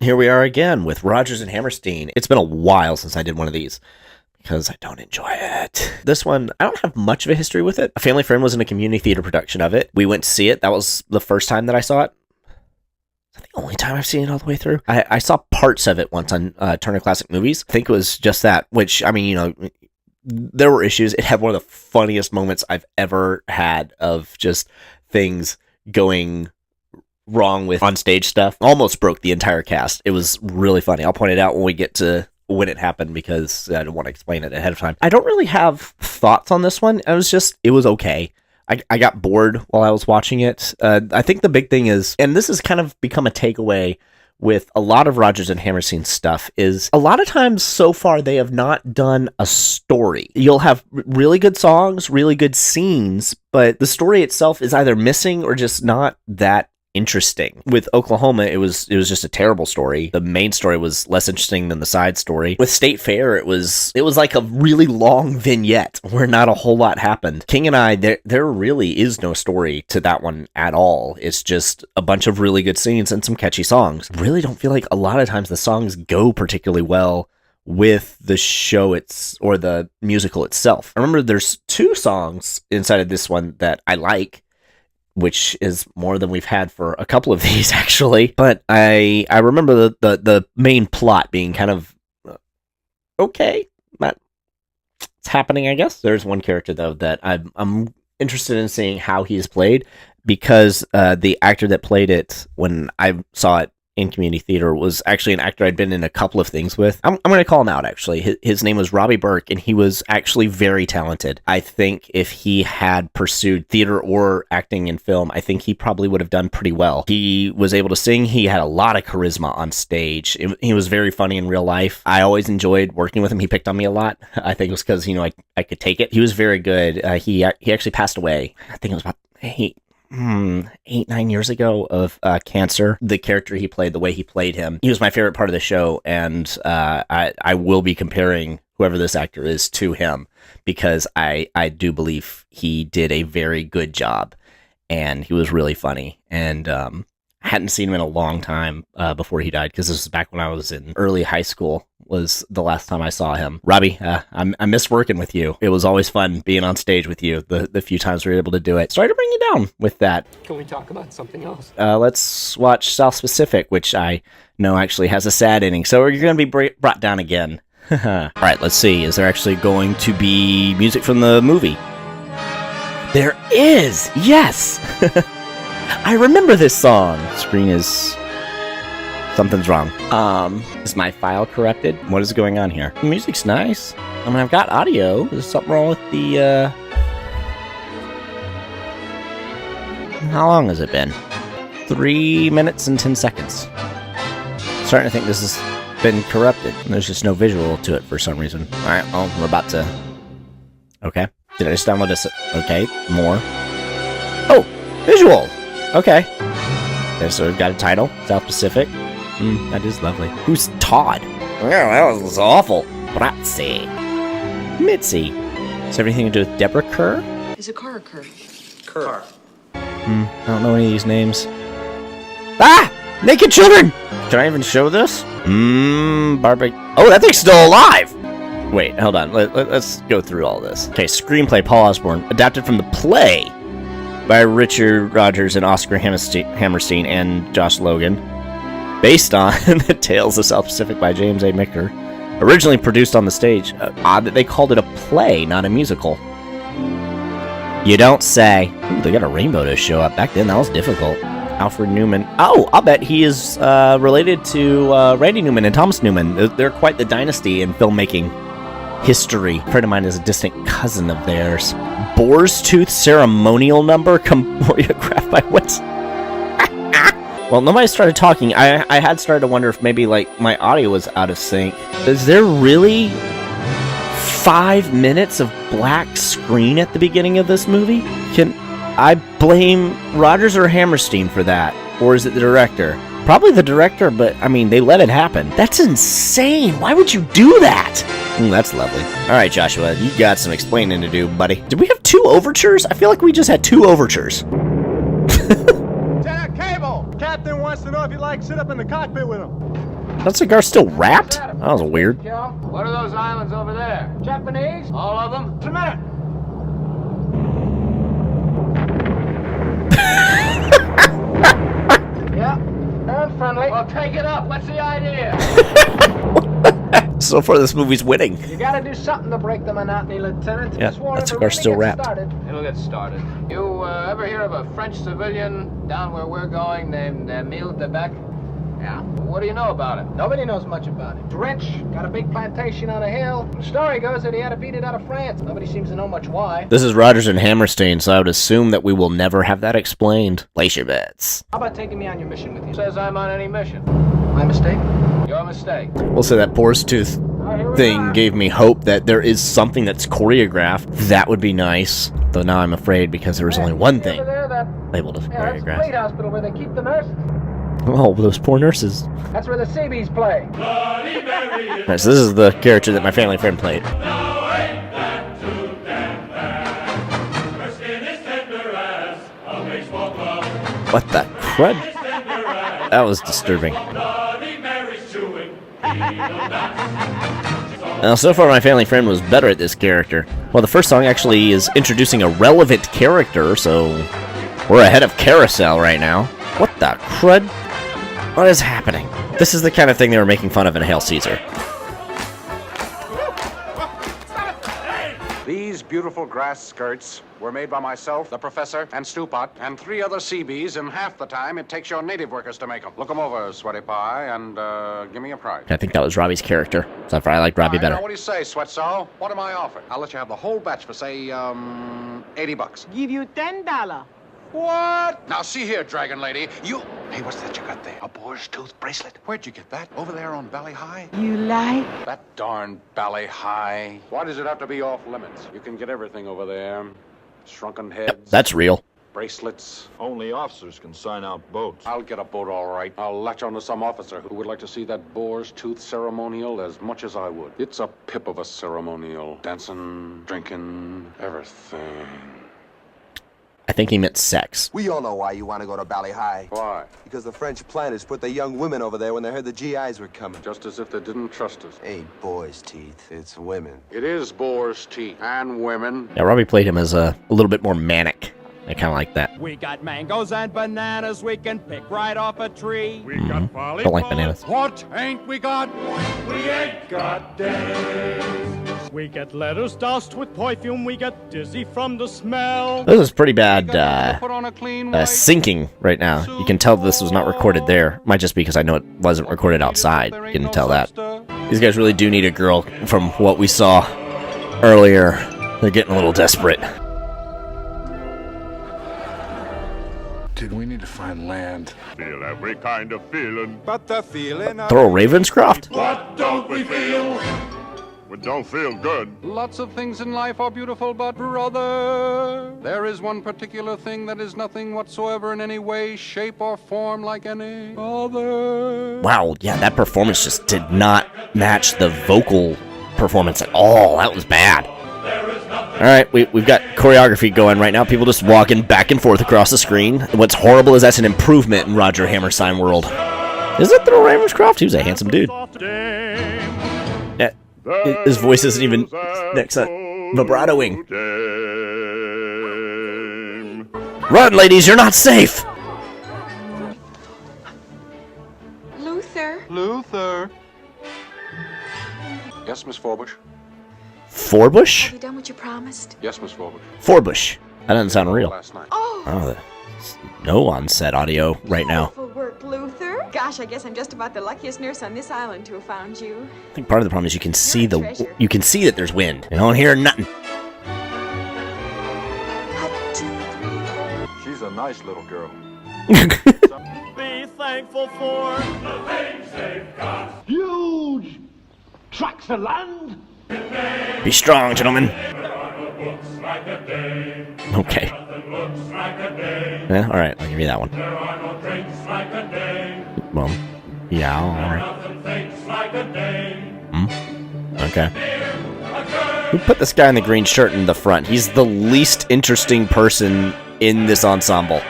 Here we are again with Rodgers and Hammerstein. It's been a while since I did one of these because I don't enjoy it. This one, I don't have much of a history with it. A family friend was in a community theater production of it. We went to see it. That was the first time that I saw it. Is that the only time I've seen it all the way through? I saw parts of it once on Turner Classic Movies. I think it was just that, which, I mean, you know, there were issues. It had one of the funniest moments I've ever had of just things going wrong with on-stage stuff. Almost broke the entire cast. It was really funny. I'll point it out when we get to when it happened because I don't want to explain it ahead of time. I don't really have thoughts on this one. It was okay. I got bored while I was watching it. I think the big thing is, and this has kind of become a takeaway with a lot of Rodgers and Hammerstein stuff, is a lot of times so far they have not done a story. You'll have really good songs, really good scenes, but the story itself is either missing or just not that interesting. With Oklahoma, it was just a terrible story. The main story was less interesting than the side story. With State Fair, it was like a really long vignette where not a whole lot happened. King and I, there really is no story to that one at all. It's just a bunch of really good scenes and some catchy songs. Really don't feel like a lot of times the songs go particularly well with the show or the musical itself. I remember there's 2 songs inside of this one that I like, which is more than we've had for a couple of these, actually. But I remember the main plot being kind of okay. It's happening, I guess. There's one character, though, that I'm interested in seeing how he's played, because the actor that played it when I saw it in community theater was actually an actor I'd been in a couple of things with. I'm going to call him out, actually. His name was Robbie Burke, and he was actually very talented. I think if he had pursued theater or acting in film, I think he probably would have done pretty well. He was able to sing. He had a lot of charisma on stage. He was very funny in real life. I always enjoyed working with him. He picked on me a lot. I think it was because, you know, I could take it. He was very good. He actually passed away. I think it was about 8-9 years ago of cancer. The character he played, the way he played him, he was my favorite part of the show, and I will be comparing whoever this actor is to him, because I do believe he did a very good job, and he was really funny, and I hadn't seen him in a long time before he died, because this was back when I was in early high school, was the last time I saw him. Robbie, I miss working with you. It was always fun being on stage with you the few times we were able to do it. Sorry to bring you down with that. Can we talk about something else? Let's watch South Pacific, which I know actually has a sad ending, so you're going to be brought down again. Alright, let's see. Is there actually going to be music from the movie? There is! Yes! I remember this song. Screen is... Something's wrong. Is my file corrupted? What is going on here? The music's nice. I mean, I've got audio. There's something wrong with the, How long has it been? 3 minutes and 10 seconds. Starting to think this has been corrupted. There's just no visual to it for some reason. Alright, well, we're about to... Okay. Did I just download this? Okay, more. Oh! Visual! Okay. Okay, so we've got a title. South Pacific. That is lovely. Who's Todd? Well, that was awful. Bratzy. Mitzi. Is everything to do with Deborah Kerr? Is a car occur? Kerr. I don't know any of these names. Ah! Naked children! Can I even show this? Barbie. Oh, that thing's still alive! Wait, hold on. Let's go through all this. Okay, screenplay, Paul Osborne. Adapted from the play by Richard Rodgers and Oscar Hammerstein and Josh Logan. Based on The Tales of South Pacific by James A. Micker. Originally produced on the stage. Odd that they called it a play, not a musical. You don't say. Ooh, they got a rainbow to show up. Back then, that was difficult. Alfred Newman. Oh, I'll bet he is related to Randy Newman and Thomas Newman. They're quite the dynasty in filmmaking history. A friend of mine is a distant cousin of theirs. Boar's Tooth ceremonial number choreographed by what? Well, nobody started talking. I had started to wonder if maybe, like, my audio was out of sync. Is there really 5 minutes of black screen at the beginning of this movie? Can I blame Rodgers or Hammerstein for that? Or is it the director? Probably the director, but, I mean, they let it happen. That's insane! Why would you do that? That's lovely. Alright, Joshua, you got some explaining to do, buddy. Did we have 2 overtures? I feel like we just had 2 overtures. Captain wants to know if you'd like to sit up in the cockpit with him. That cigar's still wrapped? That was weird. What are those islands over there? Japanese? All of them? Just a minute. Yeah, they're friendly. Well, take it up. What's the idea? So far, this movie's winning. You gotta do something to break the monotony, Lieutenant. Yeah, that cigar's still wrapped. It'll get started. You ever hear of a French civilian down where we're going named Emile Debec? Yeah. What do you know about it? Nobody knows much about it. He's rich, got a big plantation on a hill. The story goes that he had to beat it out of France. Nobody seems to know much why. This is Rodgers and Hammerstein, so I would assume that we will never have that explained. Place your bets. How about taking me on your mission with you? Says I'm on any mission. My mistake? Your mistake. We'll say that boar's tooth thing gave me hope that there is something that's choreographed. That would be nice. Though now I'm afraid because there was only one thing labeled as choreographed. That's the Fleet Hospital where they keep the nurses. Oh, those poor nurses. That's where the Seabees play. Right, so this is the character that my family friend played. What the crud? That was disturbing. Now, so far my family friend was better at this character. Well, the first song actually is introducing a relevant character, so we're ahead of Carousel right now. What the crud? What is happening? This is the kind of thing they were making fun of in Hail Caesar. These beautiful grass skirts were made by myself, the professor, and Stupot, and 3 other Seabees in half the time it takes your native workers to make them. Look them over, Sweaty Pie, and give me a price. I think that was Robbie's character. So far, I like Robbie better. What do you say, Sweatsaw? What am I offered? I'll let you have the whole batch for, say, $80. Give you $10. What? Now, see here, Dragon Lady. You... Hey, what's that you got there? A boar's tooth bracelet? Where'd you get that? Over there on Valley High? You like? That darn Valley High. Why does it have to be off limits? You can get everything over there. Shrunken heads. Yep, that's real. Bracelets. Only officers can sign out boats. I'll get a boat, all right. I'll latch on to some officer who would like to see that boar's tooth ceremonial as much as I would. It's a pip of a ceremonial. Dancing, drinking, everything. I think he meant sex. We all know why you want to go to Valley High. Why? Because the French planners put their young women over there when they heard the GIs were coming. Just as if they didn't trust us. Ain't boys' teeth, it's women. It is boar's teeth and women. Yeah, Robbie played him as a little bit more manic. I kind of like that. We got mangoes and bananas we can pick right off a tree. We got folly. Don't like bananas. What ain't we got? We ain't got days. We get letters doused with perfume. We get dizzy from the smell. This is pretty bad Put on a clean white syncing right now. You can tell this was not recorded there. Might just be because I know it wasn't recorded outside. You can tell that. These guys really do need a girl from what we saw earlier. They're getting a little desperate. Dude, we need to find land. Feel every kind of feeling. But the feeling of... Throw Ravenscroft? What don't we feel? We don't feel good. Lots of things in life are beautiful, but brother, there is one particular thing that is nothing whatsoever in any way, shape, or form like any other. Wow, yeah, that performance just did not match the vocal performance at all. That was bad. Alright, we've got choreography going right now. People just walking back and forth across the screen. What's horrible is that's an improvement in Roger Hammerstein world. Is it Thurl Ravenscroft? He was a handsome dude. Yeah, his voice isn't even next to vibratoing. Run, ladies, you're not safe! Luther. Luther. Yes, Miss Forbush? Forbush? Have you done what you promised? Yes, Miss Forbush. Forbush. That doesn't sound real. Last night. Oh. Oh, there's no on-set audio right now. For work, Luther. Gosh, I guess I'm just about the luckiest nurse on this island to have found you. I think part of the problem is you can see You're a treasure. you can see that there's wind. You don't hear nothing. 1, 2, 3. She's a nice little girl. Be thankful for the things they've got. Huge tracts of land. Be strong, gentlemen. Okay. Yeah, all right, I'll give you that one. Well, yeah, all right. Okay. Who put this guy in the green shirt in the front? He's the least interesting person in this ensemble.